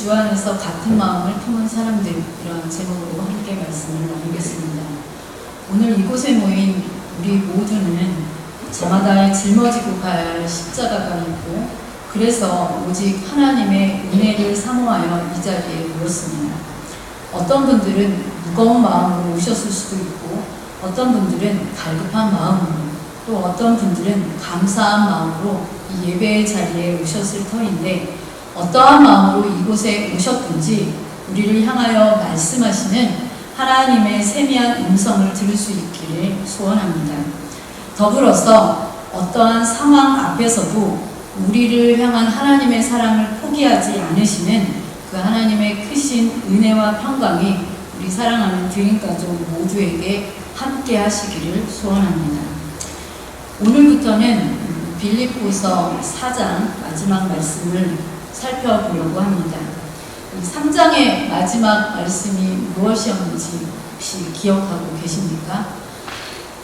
주 안에서 같은 마음을 품은 사람들, 이런 제목으로 함께 말씀을 나누겠습니다. 오늘 이곳에 모인 우리 모두는 저마다 짊어지고 가야 할 십자가가 있고, 그래서 오직 하나님의 은혜를 사모하여 이 자리에 모였습니다. 어떤 분들은 무거운 마음으로 오셨을 수도 있고, 어떤 분들은 갈급한 마음으로, 또 어떤 분들은 감사한 마음으로 이 예배의 자리에 오셨을 터인데, 어떠한 마음으로 이곳에 오셨든지 우리를 향하여 말씀하시는 하나님의 세미한 음성을 들을 수 있기를 소원합니다. 더불어서 어떠한 상황 앞에서도 우리를 향한 하나님의 사랑을 포기하지 않으시는 그 하나님의 크신 은혜와 평강이 우리 사랑하는 교인가족 모두에게 함께 하시기를 소원합니다. 오늘부터는 빌립보서 4장 마지막 말씀을 살펴보려고 합니다. 3장의 마지막 말씀이 무엇이었는지 혹시 기억하고 계십니까?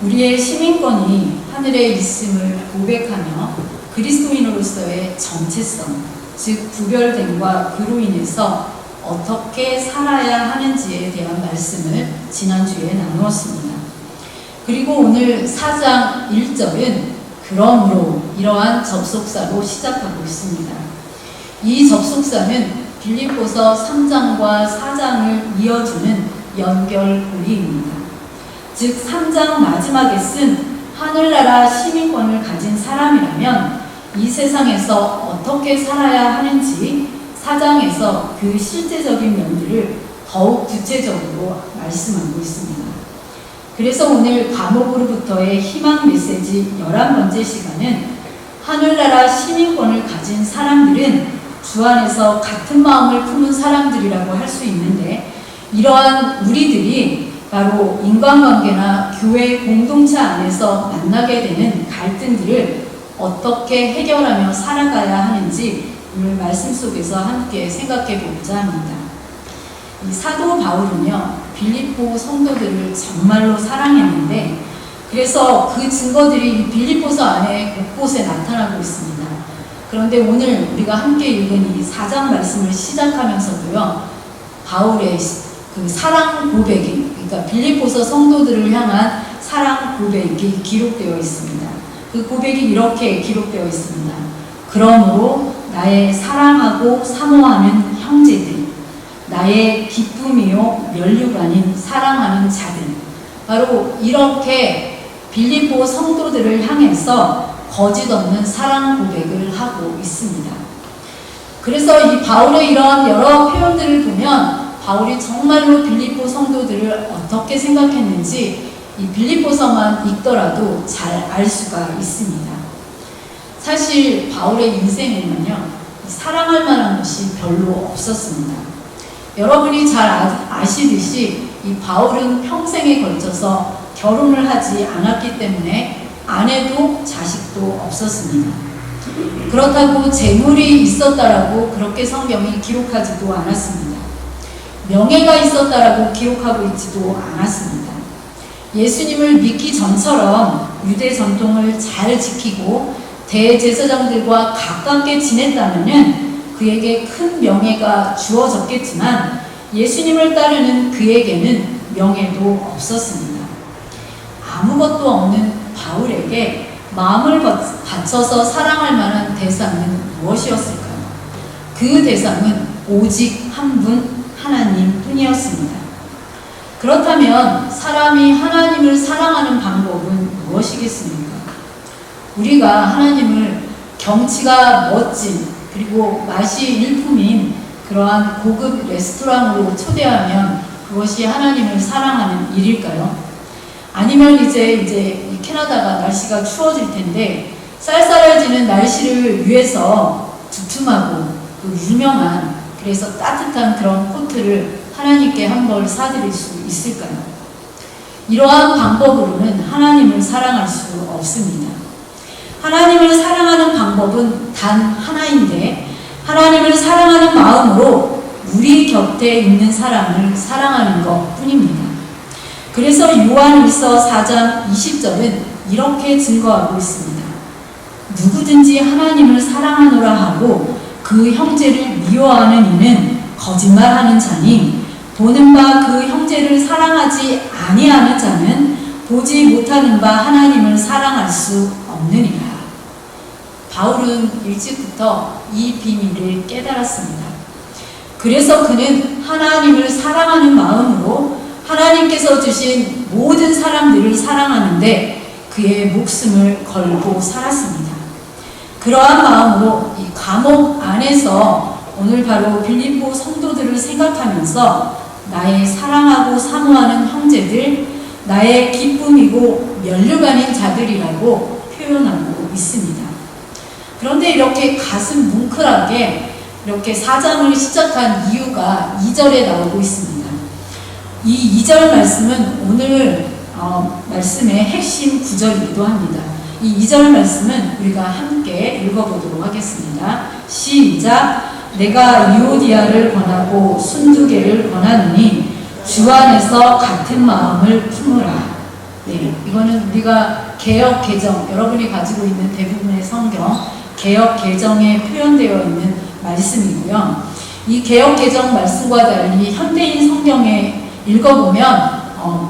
우리의 시민권이 하늘에 있음을 고백하며 그리스도인으로서의 정체성, 즉 구별됨과 그로 인해서 어떻게 살아야 하는지에 대한 말씀을 지난주에 나누었습니다. 그리고 오늘 4장 1절은 그러므로 이러한 접속사로 시작하고 있습니다. 이 접속사는 빌립보서 3장과 4장을 이어주는 연결고리입니다. 즉 3장 마지막에 쓴 하늘나라 시민권을 가진 사람이라면 이 세상에서 어떻게 살아야 하는지 4장에서 그 실제적인 면들을 더욱 구체적으로 말씀하고 있습니다. 그래서 오늘 감옥으로부터의 희망 메시지 11번째 시간은 하늘나라 시민권을 가진 사람들은 주 안에서 같은 마음을 품은 사람들이라고 할 수 있는데, 이러한 우리들이 바로 인간관계나 교회 공동체 안에서 만나게 되는 갈등들을 어떻게 해결하며 살아가야 하는지 오늘 말씀 속에서 함께 생각해 보고자 합니다. 이 사도 바울은요, 빌립보 성도들을 정말로 사랑했는데, 그래서 그 증거들이 빌립보서 안에 곳곳에 나타나고 있습니다. 그런데 오늘 우리가 함께 읽은 이 4장 말씀을 시작하면서도요, 바울의 그 사랑 고백이, 그러니까 빌립보서 성도들을 향한 사랑 고백이 기록되어 있습니다. 그 고백이 이렇게 기록되어 있습니다. 그러므로 나의 사랑하고 사모하는 형제들, 나의 기쁨이요 면류가 아닌 사랑하는 자들, 바로 이렇게 빌립보 성도들을 향해서 거짓 없는 사랑 고백을 하고 있습니다. 그래서 이 바울의 이러한 여러 표현들을 보면 바울이 정말로 빌립보 성도들을 어떻게 생각했는지 이 빌립보서만 읽더라도 잘 알 수가 있습니다. 사실 바울의 인생에는요, 사랑할 만한 것이 별로 없었습니다. 여러분이 잘 아시듯이 이 바울은 평생에 걸쳐서 결혼을 하지 않았기 때문에 아내도 자식도 없었습니다. 그렇다고 재물이 있었다라고 그렇게 성경이 기록하지도 않았습니다. 명예가 있었다라고 기록하고 있지도 않았습니다. 예수님을 믿기 전처럼 유대 전통을 잘 지키고 대제사장들과 가깝게 지냈다면 그에게 큰 명예가 주어졌겠지만 예수님을 따르는 그에게는 명예도 없었습니다. 아무것도 없는 바울에게 마음을 바쳐서 사랑할 만한 대상은 무엇이었을까요? 그 대상은 오직 한 분, 하나님 뿐이었습니다. 그렇다면 사람이 하나님을 사랑하는 방법은 무엇이겠습니까? 우리가 하나님을 경치가 멋진, 그리고 맛이 일품인 그러한 고급 레스토랑으로 초대하면 그것이 하나님을 사랑하는 일일까요? 아니면 이제 이 캐나다가 날씨가 추워질 텐데 쌀쌀해지는 날씨를 위해서 두툼하고 또 유명한, 그래서 따뜻한 그런 코트를 하나님께 한 벌 사드릴 수 있을까요? 이러한 방법으로는 하나님을 사랑할 수 없습니다. 하나님을 사랑하는 방법은 단 하나인데, 하나님을 사랑하는 마음으로 우리 곁에 있는 사람을 사랑하는 것 뿐입니다. 그래서 요한일서 4장 20절은 이렇게 증거하고 있습니다. 누구든지 하나님을 사랑하노라 하고 그 형제를 미워하는 이는 거짓말하는 자니 보는 바 그 형제를 사랑하지 아니하는 자는 보지 못하는 바 하나님을 사랑할 수 없느니라. 바울은 일찍부터 이 비밀을 깨달았습니다. 그래서 그는 하나님을 사랑하는 마음으로 하나님께서 주신 모든 사람들을 사랑하는데 그의 목숨을 걸고 살았습니다. 그러한 마음으로 이 감옥 안에서 오늘 바로 빌립보 성도들을 생각하면서 나의 사랑하고 사모하는 형제들, 나의 기쁨이고 면류관인 자들이라고 표현하고 있습니다. 그런데 이렇게 가슴 뭉클하게 이렇게 4장을 시작한 이유가 2절에 나오고 있습니다. 이 2절 말씀은 오늘 말씀의 핵심 구절이기도 합니다. 이 2절 말씀은 우리가 함께 읽어보도록 하겠습니다. 시작! 내가 유오디아를 권하고 순두개를 권하노니 주 안에서 같은 마음을 품으라. 네, 이거는 우리가 개역 개정, 여러분이 가지고 있는 대부분의 성경 개역 개정에 표현되어 있는 말씀이고요. 이 개역 개정 말씀과 달리 현대인 성경에 읽어보면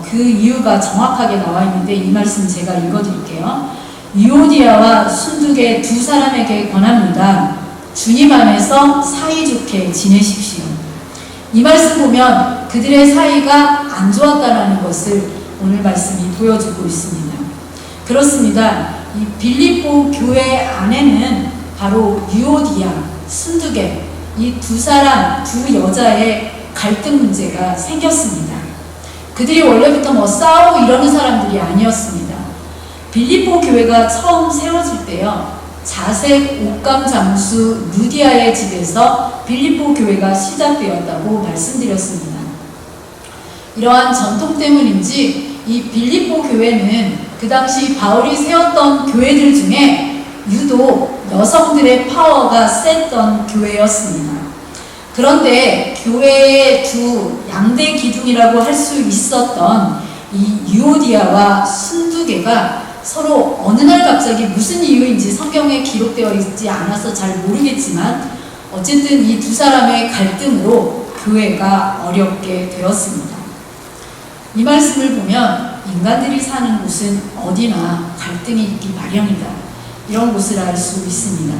그 이유가 정확하게 나와 있는데 이 말씀 제가 읽어드릴게요. 유오디아와 순두개 두 사람에게 권합니다. 주님 안에서 사이좋게 지내십시오. 이 말씀 보면 그들의 사이가 안 좋았다는 것을 오늘 말씀이 보여주고 있습니다. 그렇습니다. 이 빌립보 교회 안에는 바로 유오디아, 순두개 이 두 사람, 두 여자의 갈등 문제가 생겼습니다. 그들이 원래부터 싸우고 이러는 사람들이 아니었습니다. 빌립보 교회가 처음 세워질 때요, 자색 옷감 장수 루디아의 집에서 빌립보 교회가 시작되었다고 말씀드렸습니다. 이러한 전통 때문인지 이 빌립보 교회는 그 당시 바울이 세웠던 교회들 중에 유독 여성들의 파워가 셌던 교회였습니다. 그런데 교회의 두 양대 기둥이라고 할 수 있었던 이 유오디아와 순두개가 서로 어느 날 갑자기 무슨 이유인지 성경에 기록되어 있지 않아서 잘 모르겠지만 어쨌든 이 두 사람의 갈등으로 교회가 어렵게 되었습니다. 이 말씀을 보면 인간들이 사는 곳은 어디나 갈등이 있기 마련이다, 이런 것을 알 수 있습니다.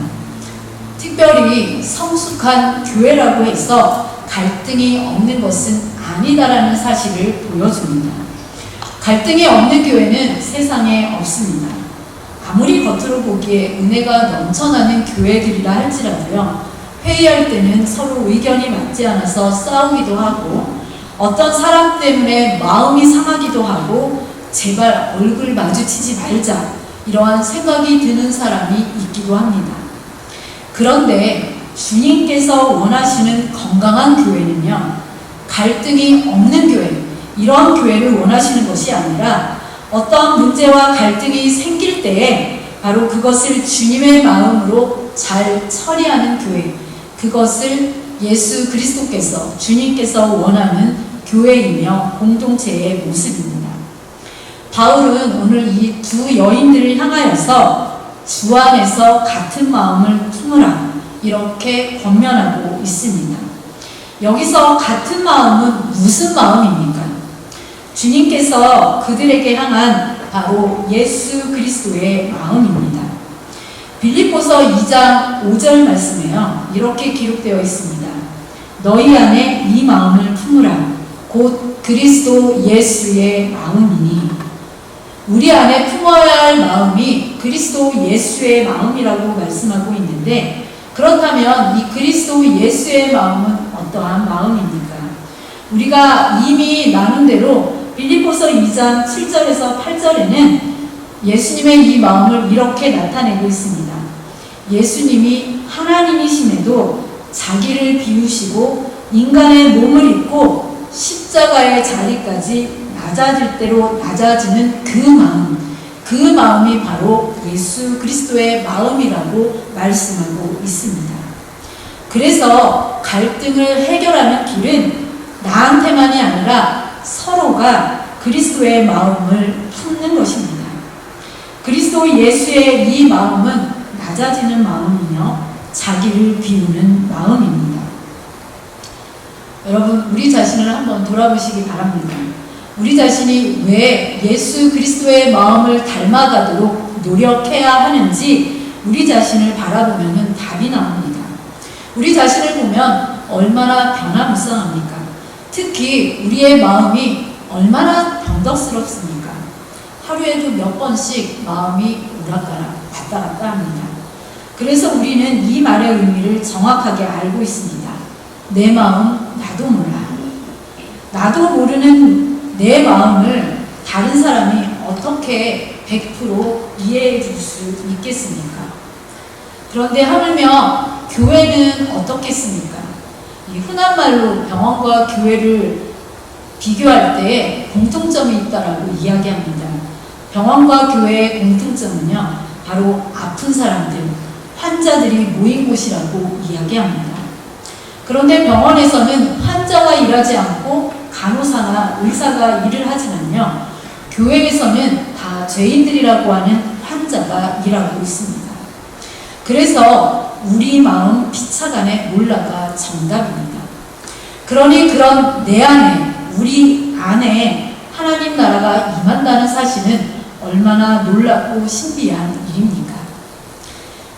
특별히 성숙한 교회라고 해서 갈등이 없는 것은 아니다라는 사실을 보여줍니다. 갈등이 없는 교회는 세상에 없습니다. 아무리 겉으로 보기에 은혜가 넘쳐나는 교회들이라 할지라도요, 회의할 때는 서로 의견이 맞지 않아서 싸우기도 하고 어떤 사람 때문에 마음이 상하기도 하고 제발 얼굴 마주치지 말자, 이러한 생각이 드는 사람이 있기도 합니다. 그런데 주님께서 원하시는 건강한 교회는요, 갈등이 없는 교회, 이런 교회를 원하시는 것이 아니라 어떠한 문제와 갈등이 생길 때에 바로 그것을 주님의 마음으로 잘 처리하는 교회, 그것을 예수 그리스도께서, 주님께서 원하는 교회이며 공동체의 모습입니다. 바울은 오늘 이 두 여인들을 향하여서 주 안에서 같은 마음을 품으라, 이렇게 권면하고 있습니다. 여기서 같은 마음은 무슨 마음입니까? 주님께서 그들에게 향한 바로 예수 그리스도의 마음입니다. 빌립보서 2장 5절 말씀에요, 이렇게 기록되어 있습니다. 너희 안에 이 마음을 품으라. 곧 그리스도 예수의 마음이니. 우리 안에 품어야 할 마음이 그리스도 예수의 마음이라고 말씀하고 있는데, 그렇다면 이 그리스도 예수의 마음은 어떠한 마음입니까? 우리가 이미 나눈 대로 빌립보서 2장 7절에서 8절에는 예수님의 이 마음을 이렇게 나타내고 있습니다. 예수님이 하나님이심에도 자기를 비우시고 인간의 몸을 입고 십자가의 자리까지 낮아질 대로 낮아지는 그 마음이 바로 예수 그리스도의 마음이라고 말씀하고 있습니다. 그래서 갈등을 해결하는 길은 나한테만이 아니라 서로가 그리스도의 마음을 품는 것입니다. 그리스도 예수의 이 마음은 낮아지는 마음이며 자기를 비우는 마음입니다. 여러분, 우리 자신을 한번 돌아보시기 바랍니다. 우리 자신이 왜 예수 그리스도의 마음을 닮아가도록 노력해야 하는지 우리 자신을 바라보면 답이 나옵니다. 우리 자신을 보면 얼마나 변화무쌍합니까? 특히 우리의 마음이 얼마나 변덕스럽습니까? 하루에도 몇 번씩 마음이 오락가락 왔다 갔다 합니다. 그래서 우리는 이 말의 의미를 정확하게 알고 있습니다. 내 마음 나도 몰라. 나도 모르는 내 마음을 다른 사람이 어떻게 100% 이해해 줄 수 있겠습니까? 그런데 하물며 교회는 어떻겠습니까? 이 흔한 말로 병원과 교회를 비교할 때 공통점이 있다라고 이야기합니다. 병원과 교회의 공통점은요, 바로 아픈 사람들, 환자들이 모인 곳이라고 이야기합니다. 그런데 병원에서는 환자가 일하지 않고 간호사나 의사가 일을 하지만요, 교회에서는 다 죄인들이라고 하는 환자가 일하고 있습니다. 그래서 우리 마음 피차간에 몰라가 정답입니다. 그러니 그런 내 안에, 우리 안에 하나님 나라가 임한다는 사실은 얼마나 놀랍고 신비한 일입니까?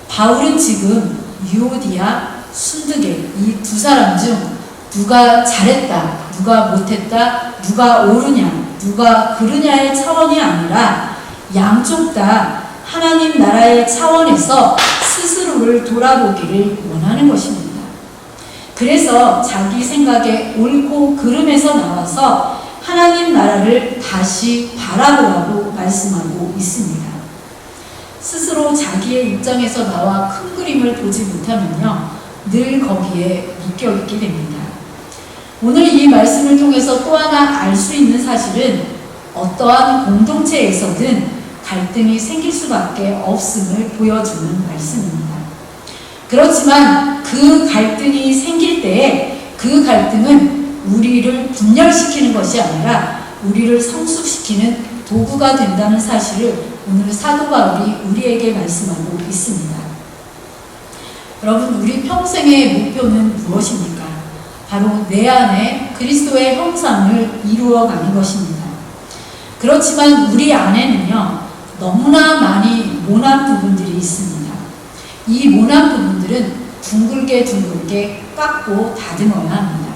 바울은 지금 유오디아, 순드게 이 두 사람 중 누가 잘했다, 누가 못했다, 누가 옳으냐, 누가 그르냐의 차원이 아니라 양쪽 다 하나님 나라의 차원에서 스스로를 돌아보기를 원하는 것입니다. 그래서 자기 생각에 옳고 그름에서 나와서 하나님 나라를 다시 바라보라고 말씀하고 있습니다. 스스로 자기의 입장에서 나와 큰 그림을 보지 못하면요, 늘 거기에 묶여있게 됩니다. 오늘 이 말씀을 통해서 또 하나 알 수 있는 사실은 어떠한 공동체에서든 갈등이 생길 수밖에 없음을 보여주는 말씀입니다. 그렇지만 그 갈등이 생길 때에 그 갈등은 우리를 분열시키는 것이 아니라 우리를 성숙시키는 도구가 된다는 사실을 오늘 사도 바울이 우리에게 말씀하고 있습니다. 여러분, 우리 평생의 목표는 무엇입니까? 바로 내 안에 그리스도의 형상을 이루어가는 것입니다. 그렇지만 우리 안에는요, 너무나 많이 모난 부분들이 있습니다. 이 모난 부분들은 둥글게 깎고 다듬어야 합니다.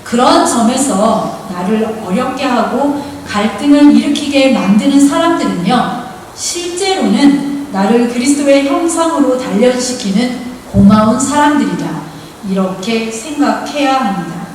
그런 점에서 나를 어렵게 하고 갈등을 일으키게 만드는 사람들은요, 실제로는 나를 그리스도의 형상으로 단련시키는 고마운 사람들이다, 이렇게 생각해야 합니다.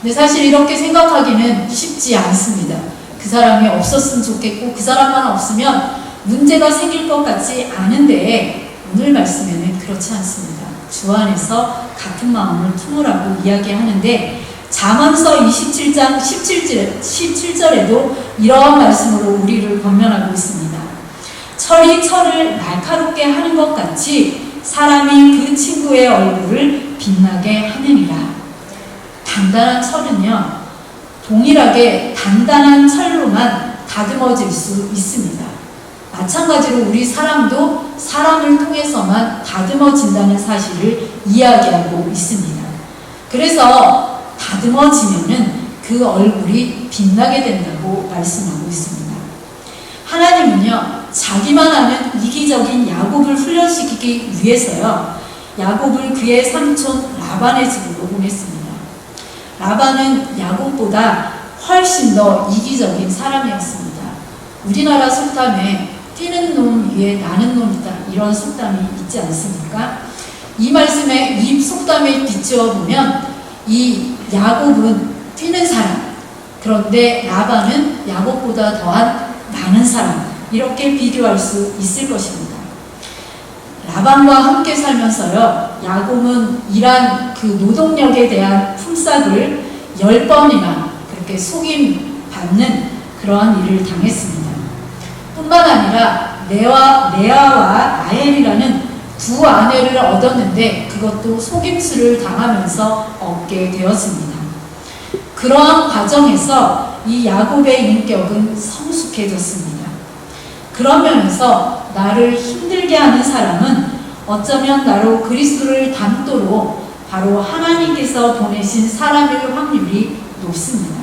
근데 사실 이렇게 생각하기는 쉽지 않습니다. 그 사람이 없었으면 좋겠고 그 사람만 없으면 문제가 생길 것 같지 않은데 오늘 말씀에는 그렇지 않습니다. 주 안에서 같은 마음을 품으라고 이야기하는데 잠언서 27장 17절에도 이러한 말씀으로 우리를 권면하고 있습니다. 철이 철을 날카롭게 하는 것 같이 사람이 그 친구의 얼굴을 빛나게 하느니라. 단단한 철은요, 동일하게 단단한 철로만 다듬어질 수 있습니다. 마찬가지로 우리 사람도 사람을 통해서만 다듬어진다는 사실을 이야기하고 있습니다. 그래서 다듬어지면은 그 얼굴이 빛나게 된다고 말씀하고 있습니다. 하나님은요, 자기만 아는 이기적인 야곱을 훈련시키기 위해서요, 야곱을 그의 삼촌 라반의 집으로 보냈습니다. 라반은 야곱보다 훨씬 더 이기적인 사람이었습니다. 우리나라 속담에 뛰는 놈 위에 나는 놈이다, 이런 속담이 있지 않습니까? 이 말씀에, 이 속담에 비추어 보면 이 야곱은 뛰는 사람, 그런데 라반은 야곱보다 더한 많은 사람, 이렇게 비교할 수 있을 것입니다. 라반과 함께 살면서요, 야곱은 일한 그 노동력에 대한 품삯을 10번이나 그렇게 속임받는 그러한 일을 당했습니다. 뿐만 아니라 레아와 라헬이라는 두 아내를 얻었는데 그것도 속임수를 당하면서 얻게 되었습니다. 그러한 과정에서 이 야곱의 인격은 성숙해졌습니다. 그런 면에서 나를 힘들게 하는 사람은 어쩌면 나로 그리스도를 닮도록 바로 하나님께서 보내신 사람일 확률이 높습니다.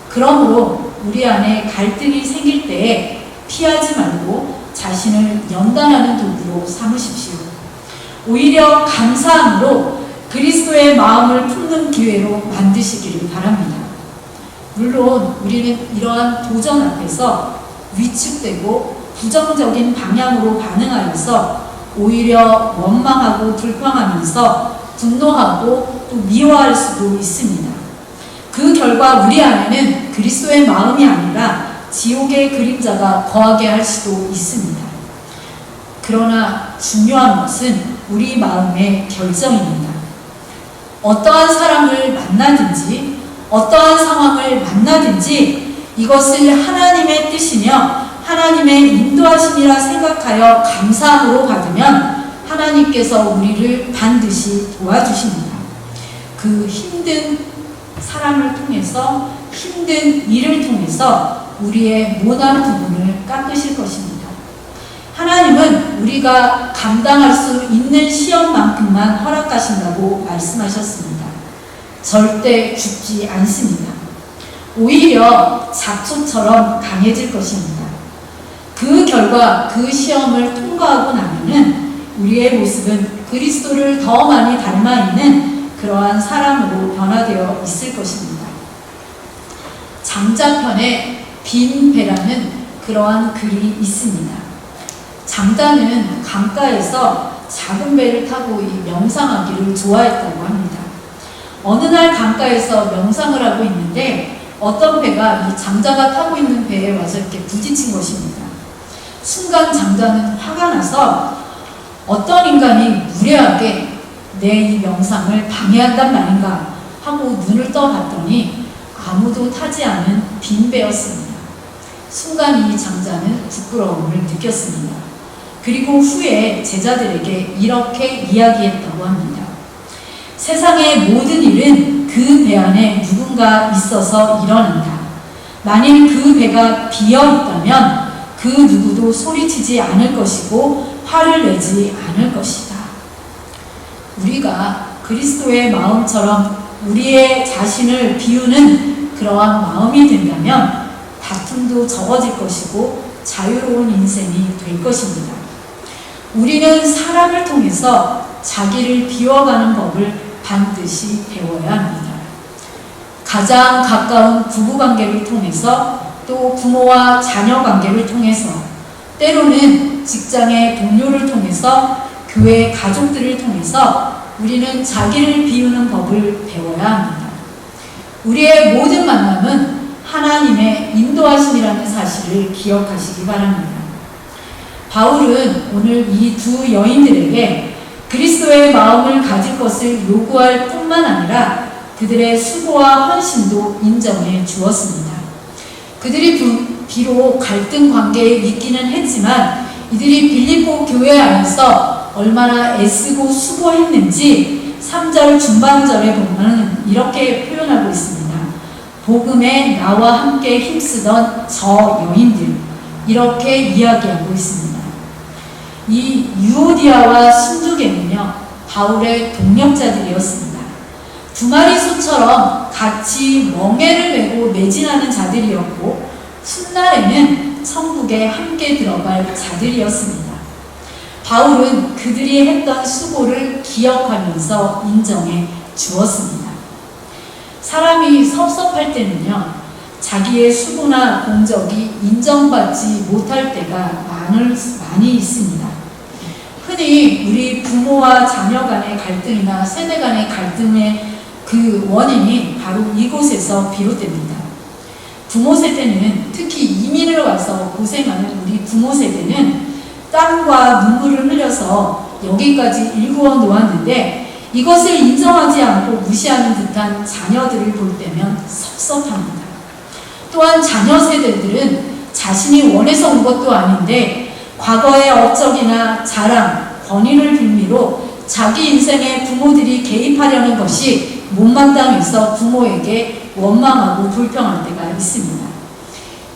그러므로 우리 안에 갈등이 생길 때에 피하지 말고 자신을 연단하는 도구로 삼으십시오. 오히려 감사함으로 그리스도의 마음을 품는 기회로 만드시기를 바랍니다. 물론 우리는 이러한 도전 앞에서 위축되고 부정적인 방향으로 반응하여서 오히려 원망하고 불평하면서 분노하고 또 미워할 수도 있습니다. 그 결과 우리 안에는 그리스도의 마음이 아니라 지옥의 그림자가 거하게 할 수도 있습니다. 그러나 중요한 것은 우리 마음의 결정입니다. 어떠한 사람을 만나든지 어떠한 상황을 만나든지 이것을 하나님의 뜻이며 하나님의 인도하심이라 생각하여 감사함으로 받으면 하나님께서 우리를 반드시 도와주십니다. 그 힘든 사람을 통해서 힘든 일을 통해서 우리의 모난 부분을 깎으실 것입니다. 하나님은 우리가 감당할 수 있는 시험만큼만 허락하신다고 말씀하셨습니다. 절대 죽지 않습니다. 오히려 잡초처럼 강해질 것입니다. 그 결과 그 시험을 통과하고 나면은 우리의 모습은 그리스도를 더 많이 닮아 있는 그러한 사람으로 변화되어 있을 것입니다. 장자편에 빈 배라는 그러한 글이 있습니다. 장자는 강가에서 작은 배를 타고 명상하기를 좋아했다고 합니다. 어느 날 강가에서 명상을 하고 있는데 어떤 배가 이 장자가 타고 있는 배에 와서 이렇게 부딪힌 것입니다. 순간 장자는 화가 나서 어떤 인간이 무례하게 내 이 명상을 방해한단 말인가 하고 눈을 떠봤더니 아무도 타지 않은 빈 배였습니다. 순간 이 장자는 부끄러움을 느꼈습니다. 그리고 후에 제자들에게 이렇게 이야기했다고 합니다. 세상의 모든 일은 그 배 안에 누군가 있어서 일어난다. 만일 그 배가 비어 있다면 그 누구도 소리치지 않을 것이고 화를 내지 않을 것이다. 우리가 그리스도의 마음처럼 우리의 자신을 비우는 그러한 마음이 된다면 다툼도 적어질 것이고 자유로운 인생이 될 것입니다. 우리는 사람을 통해서 자기를 비워가는 법을 반드시 배워야 합니다. 가장 가까운 부부관계를 통해서 또 부모와 자녀 관계를 통해서 때로는 직장의 동료를 통해서 교회 가족들을 통해서 우리는 자기를 비우는 법을 배워야 합니다. 우리의 모든 만남은 하나님의 인도하심이라는 사실을 기억하시기 바랍니다. 바울은 오늘 이 두 여인들에게 그리스도의 마음을 가질 것을 요구할 뿐만 아니라 그들의 수고와 헌신도 인정해 주었습니다. 그들이 비록 갈등 관계에 있기는 했지만 이들이 빌립보 교회 안에서 얼마나 애쓰고 수고했는지 3절 중반절에 보면 이렇게 표현하고 있습니다. 복음에 나와 함께 힘쓰던 저 여인들, 이렇게 이야기하고 있습니다. 이 유오디아와 순두계는요, 바울의 동력자들이었습니다. 두 마리 소처럼 같이 멍에를 메고 매진하는 자들이었고 훗날에는 천국에 함께 들어갈 자들이었습니다. 바울은 그들이 했던 수고를 기억하면서 인정해 주었습니다. 사람이 섭섭할 때는요, 자기의 수고나 공적이 인정받지 못할 때가 많이 있습니다. 흔히 우리 부모와 자녀 간의 갈등이나 세대 간의 갈등의 그 원인이 바로 이곳에서 비롯됩니다. 부모 세대는, 특히 이민을 와서 고생하는 우리 부모 세대는 땀과 눈물을 흘려서 여기까지 일구어 놓았는데 이것을 인정하지 않고 무시하는 듯한 자녀들을 볼 때면 섭섭합니다. 또한 자녀 세대들은 자신이 원해서 온 것도 아닌데 과거의 업적이나 자랑, 권위를 빌미로 자기 인생에 부모들이 개입하려는 것이 못마땅해서 부모에게 원망하고 불평할 때가 있습니다.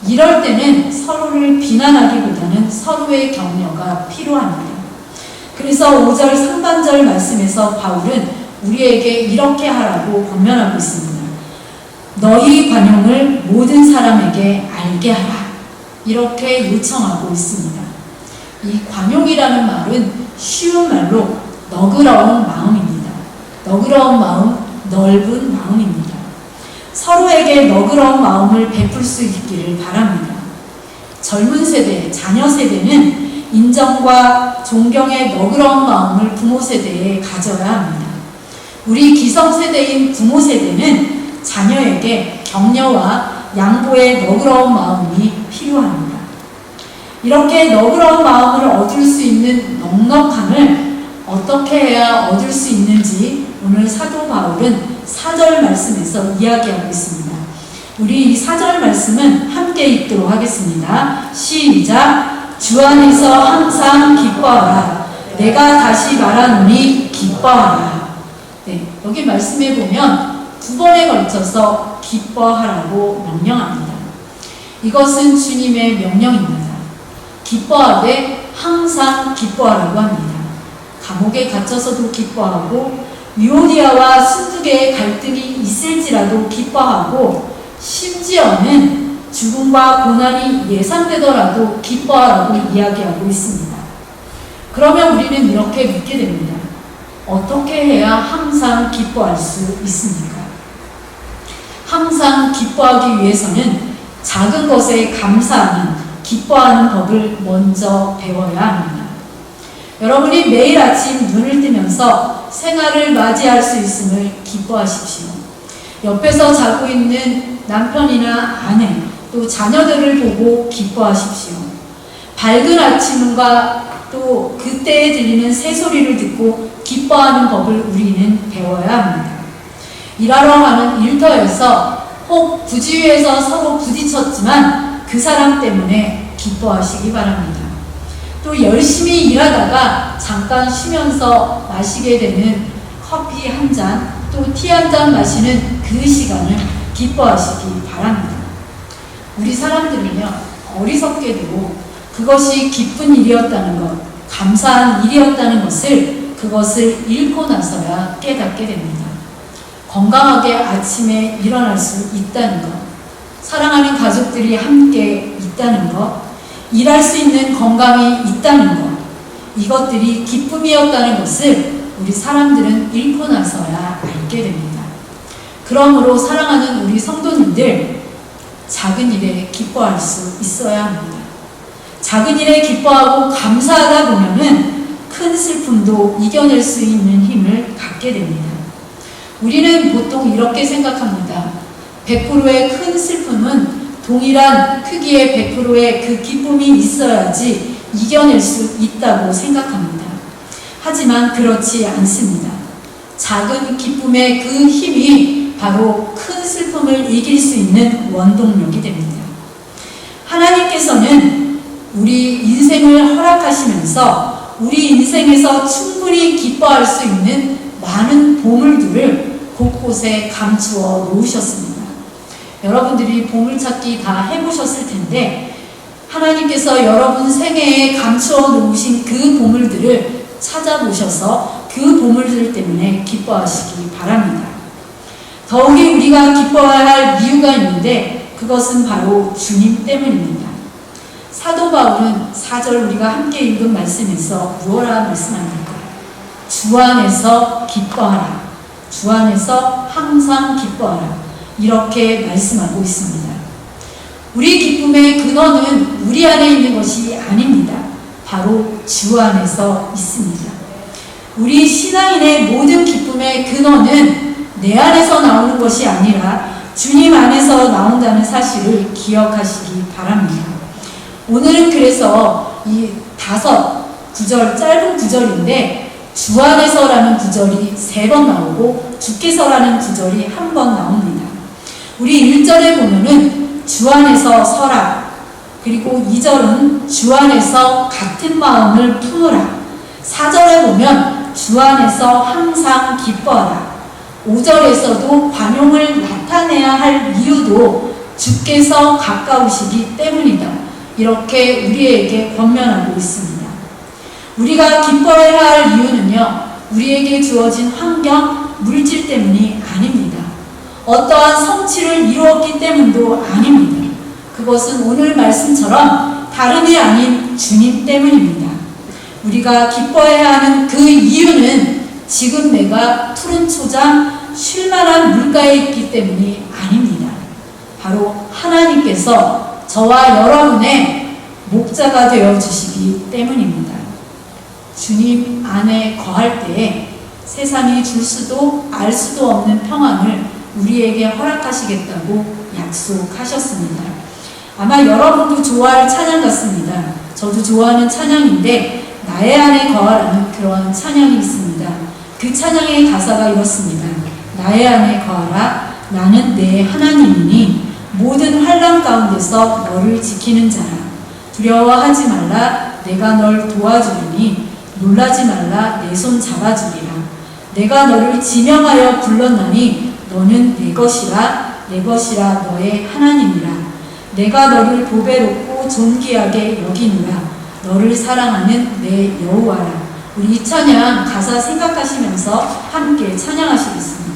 이럴 때는 서로를 비난하기보다는 서로의 격려가 필요합니다. 그래서 5절 상반절 말씀에서 바울은 우리에게 이렇게 하라고 권면하고 있습니다. 너희 관용을 모든 사람에게 알게 하라. 이렇게 요청하고 있습니다. 이 관용이라는 말은 쉬운 말로 너그러운 마음입니다. 너그러운 마음, 넓은 마음입니다. 서로에게 너그러운 마음을 베풀 수 있기를 바랍니다. 젊은 세대, 자녀 세대는 인정과 존경의 너그러운 마음을 부모 세대에 가져야 합니다. 우리 기성세대인 부모 세대는 자녀에게 격려와 양보의 너그러운 마음이 필요합니다. 이렇게 너그러운 마음을 얻을 수 있는 넉넉함을 어떻게 해야 얻을 수 있는지 오늘 사도 바울은 4절 말씀에서 이야기하고 있습니다. 우리 이 4절 말씀은 함께 읽도록 하겠습니다. 시작! 주 안에서 항상 기뻐하라. 내가 다시 말하노니 기뻐하라. 네, 여기 말씀해 보면 2번에 걸쳐서 기뻐하라고 명령합니다. 이것은 주님의 명령입니다. 기뻐하되 항상 기뻐하라고 합니다. 감옥에 갇혀서도 기뻐하고 유오디아와 순두개의 갈등이 있을지라도 기뻐하고 심지어는 죽음과 고난이 예상되더라도 기뻐하라고 이야기하고 있습니다. 그러면 우리는 이렇게 묻게 됩니다. 어떻게 해야 항상 기뻐할 수 있습니까? 항상 기뻐하기 위해서는 작은 것에 감사하는, 기뻐하는 법을 먼저 배워야 합니다. 여러분이 매일 아침 눈을 뜨면서 생활을 맞이할 수 있음을 기뻐하십시오. 옆에서 자고 있는 남편이나 아내, 또 자녀들을 보고 기뻐하십시오. 밝은 아침과 또 그때에 들리는 새소리를 듣고 기뻐하는 법을 우리는 배워야 합니다. 일하러 가는 일터에서 혹 부지위에서 서로 부딪혔지만 그 사람 때문에 기뻐하시기 바랍니다. 또 열심히 일하다가 잠깐 쉬면서 마시게 되는 커피 한 잔, 또 티 한 잔 마시는 그 시간을 기뻐하시기 바랍니다. 우리 사람들은요, 어리석게도 그것이 기쁜 일이었다는 것, 감사한 일이었다는 그것을 잃고 나서야 깨닫게 됩니다. 건강하게 아침에 일어날 수 있다는 것, 사랑하는 가족들이 함께 있다는 것, 일할 수 있는 건강이 있다는 것, 이것들이 기쁨이었다는 것을 우리 사람들은 잃고 나서야 알게 됩니다. 그러므로 사랑하는 우리 성도님들, 작은 일에 기뻐할 수 있어야 합니다. 작은 일에 기뻐하고 감사하다 보면은 큰 슬픔도 이겨낼 수 있는 힘을 갖게 됩니다. 우리는 보통 이렇게 생각합니다. 100%의 큰 슬픔은 동일한 크기의 100%의 그 기쁨이 있어야지 이겨낼 수 있다고 생각합니다. 하지만 그렇지 않습니다. 작은 기쁨의 그 힘이 바로 큰 슬픔을 이길 수 있는 원동력이 됩니다. 하나님께서는 우리 인생을 허락하시면서 우리 인생에서 충분히 기뻐할 수 있는 많은 보물들을 곳곳에 감추어 놓으셨습니다. 여러분들이 보물찾기 다 해보셨을 텐데 하나님께서 여러분 생애에 감추어 놓으신 그 보물들을 찾아보셔서 그 보물들 때문에 기뻐하시기 바랍니다. 더욱이 우리가 기뻐해야 할 이유가 있는데 그것은 바로 주님 때문입니다. 사도 바울은 4절 우리가 함께 읽은 말씀에서 무엇라 말씀합니까? 주 안에서 기뻐하라. 주 안에서 항상 기뻐하라. 이렇게 말씀하고 있습니다. 우리 기쁨의 근원은 우리 안에 있는 것이 아닙니다. 바로 주 안에서 있습니다. 우리 신앙인의 모든 기쁨의 근원은 내 안에서 나오는 것이 아니라 주님 안에서 나온다는 사실을 기억하시기 바랍니다. 오늘은 그래서 이 5구절, 짧은 구절인데 주 안에서라는 구절이 3번 나오고 주께서라는 구절이 1번 나옵니다. 우리 1절에 보면은 주 안에서 서라. 그리고 2절은 주 안에서 같은 마음을 품으라. 4절에 보면 주 안에서 항상 기뻐하라. 5절에서도 관용을 나타내야 할 이유도 주께서 가까우시기 때문이다. 이렇게 우리에게 권면하고 있습니다. 우리가 기뻐해야 할 이유는요, 우리에게 주어진 환경, 물질 때문이 아닙니다. 어떠한 성취를 이루었기 때문도 아닙니다. 그것은 오늘 말씀처럼 다름이 아닌 주님 때문입니다. 우리가 기뻐해야 하는 그 이유는 지금 내가 푸른 초장 쉴만한 물가에 있기 때문이 아닙니다. 바로 하나님께서 저와 여러분의 목자가 되어 주시기 때문입니다. 주님 안에 거할 때에 세상이 줄 수도 알 수도 없는 평안을 우리에게 허락하시겠다고 약속하셨습니다. 아마 여러분도 좋아할 찬양 같습니다. 저도 좋아하는 찬양인데 나의 안에 거하라는 그런 찬양이 있습니다. 그 찬양의 가사가 이렇습니다. 나의 안에 거하라. 나는 내 하나님이니 모든 환난 가운데서 너를 지키는 자라. 두려워하지 말라. 내가 널 도와주리니 놀라지 말라. 내 손 잡아주리라. 내가 너를 지명하여 불렀나니 너는 내 것이라. 내 것이라 너의 하나님이라. 내가 너를 보배롭고 존귀하게 여기노라. 너를 사랑하는 내 여호와라. 우리 이 찬양 가사 생각하시면서 함께 찬양하시겠습니다.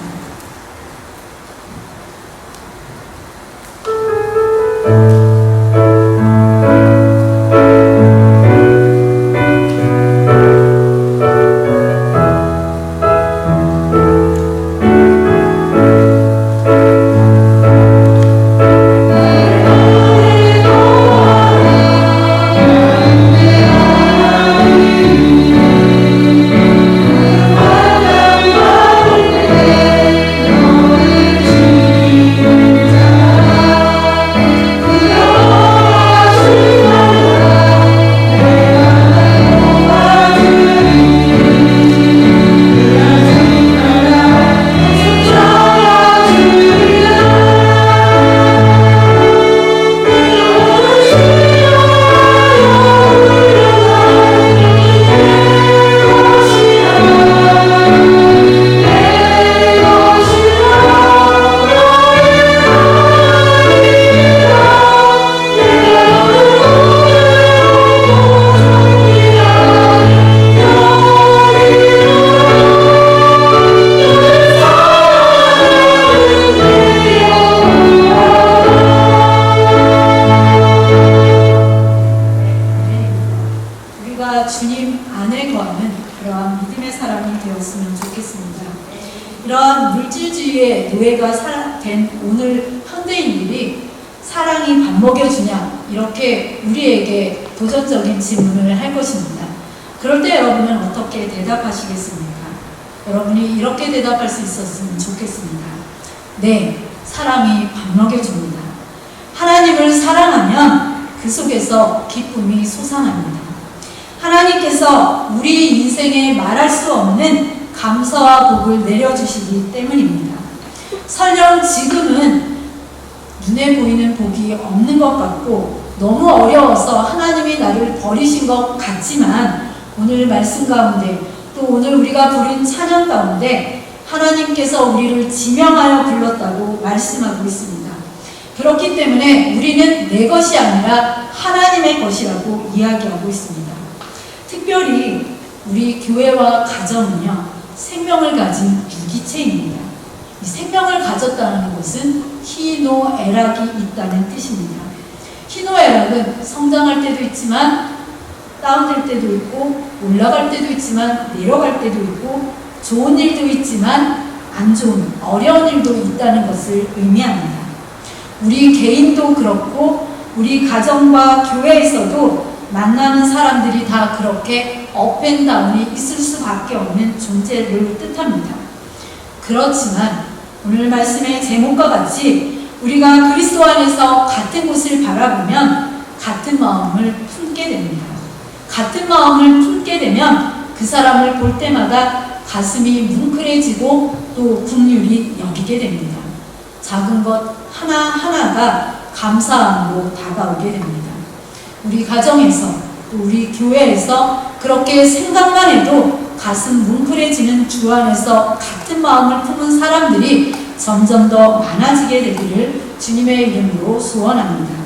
주님 안에 거하는 그러한 믿음의 사람이 되었으면 좋겠습니다. 이러한 물질주의의 노예가 된 오늘 현대인들이 사랑이 밥 먹여주냐 이렇게 우리에게 도전적인 질문을 할 것입니다. 그럴 때 여러분은 어떻게 대답하시겠습니까? 여러분이 이렇게 대답할 수 있었으면 좋겠습니다. 네, 사랑이 밥 먹여줍니다. 하나님을 사랑하면 그 속에서 기쁨이 솟아납니다. 하나님께서 우리 인생에 말할 수 없는 감사와 복을 내려주시기 때문입니다. 설령 지금은 눈에 보이는 복이 없는 것 같고 너무 어려워서 하나님이 나를 버리신 것 같지만 오늘 말씀 가운데 또 오늘 우리가 부른 찬양 가운데 하나님께서 우리를 지명하여 불렀다고 말씀하고 있습니다. 그렇기 때문에 우리는 내 것이 아니라 하나님의 것이라고 이야기하고 있습니다. 특별히 우리 교회와 가정은요, 생명을 가진 유기체입니다. 이 생명을 가졌다는 것은 희노애락이 있다는 뜻입니다. 희노애락은 성장할 때도 있지만 다운될 때도 있고 올라갈 때도 있지만 내려갈 때도 있고 좋은 일도 있지만 안 좋은 어려운 일도 있다는 것을 의미합니다. 우리 개인도 그렇고 우리 가정과 교회에서도 만나는 사람들이 다 그렇게 업앤다운이 있을 수밖에 없는 존재를 뜻합니다. 그렇지만 오늘 말씀의 제목과 같이 우리가 그리스도 안에서 같은 곳을 바라보면 같은 마음을 품게 됩니다. 같은 마음을 품게 되면 그 사람을 볼 때마다 가슴이 뭉클해지고 또 긍휼히 여기게 됩니다. 작은 것 하나하나가 감사함으로 다가오게 됩니다. 우리 가정에서 또 우리 교회에서 그렇게 생각만 해도 가슴 뭉클해지는 주 안에서 같은 마음을 품은 사람들이 점점 더 많아지게 되기를 주님의 이름으로 소원합니다.